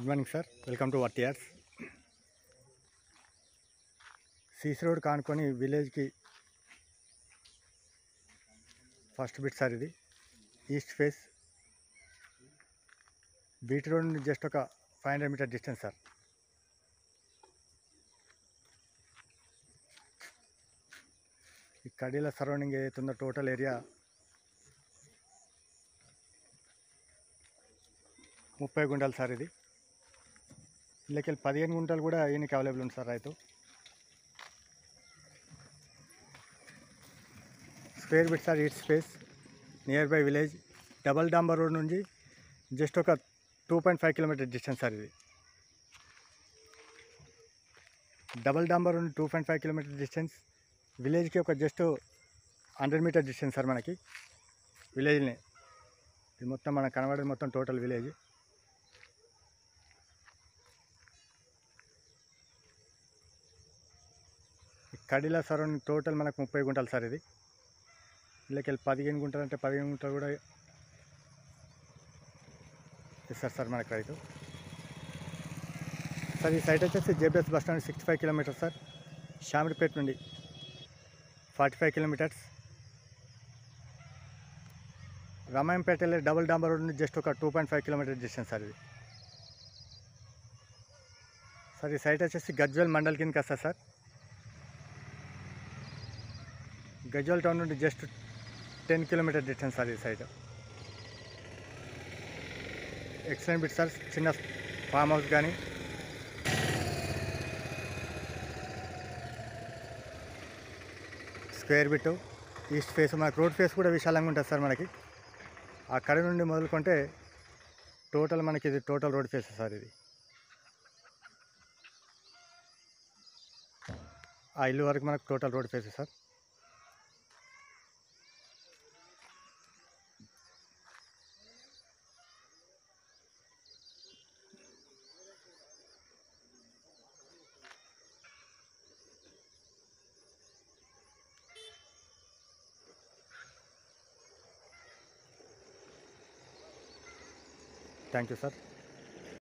Good morning sir, welcome to వర్టియార్స్. CC road కానుకొని విలేజ్కి ఫస్ట్ బిట్ సార్. ఇది ఈస్ట్ ఫేస్ బీటీ రోడ్ నుండి జస్ట్ ఒక 500 మీటర్ డిస్టెన్స్ సార్. ఈ కడీల సరౌండింగ్ ఏదైతుందో టోటల్ ఏరియా 30 గుంటలు సార్. ఇది ఇళ్ళకి 15 గుంటలు కూడా ఈయనకి అవైలబుల్ ఉంది సార్. రైతు square bit sir. East face near by village double డాంబర్ రోడ్ నుంచి జస్ట్ ఒక 2.5 కిలోమీటర్ డిస్టెన్స్ సార్. ఇది డబల్ డాంబర్ రోడ్ 2.5 కిలోమీటర్ డిస్టెన్స్. విలేజ్కి ఒక జస్ట్ 100 మీటర్ డిస్టెన్స్ సార్. మనకి విలేజ్ని ఇది మొత్తం మనకు కనబడేది మొత్తం టోటల్ విలేజ్. కడిలా సరౌండింగ్ టోటల్ మనకు 30 గుంటలు సార్. ఇది ఇళ్ళకి 15 గుంటలు అంటే 15 గుంటలు కూడా ఇస్తారు సార్ మనకు రైతు. సార్ ఈ సైట్ వచ్చేసి JBS bus stand 65 kilometres sir. Shamirpet నుండి 45 కిలోమీటర్స్. రామాయంపేట వెళ్ళే డబుల్ డాంబర్ రోడ్ నుండి జస్ట్ ఒక 2.5 కిలోమీటర్ డిస్టెన్స్ సార్. ఇది సార్ ఈ సైట్ వచ్చేసి గజ్వేల్ మండల్ కిందకి వస్తుంది సార్. గజ్వేల్ టౌన్ నుండి జస్ట్ 10 కిలోమీటర్ డిస్టెన్స్ సార్. ఈ సైట్ ఎక్సలెంట్ బిట్ సార్. చిన్న ఫామ్ హౌస్ కానీ స్క్వేర్ బిట్. ఈస్ట్ ఫేస్ మనకు రోడ్ ఫేస్ కూడా విశాలంగా ఉంటుంది సార్. మనకి అక్కడ నుండి మొదలుకుంటే టోటల్ మనకి ఇది టోటల్ రోడ్ ఫేస్ సార్. ఇది ఆ ఇల్లు వరకు మనకు total road face sir. Thank you sir.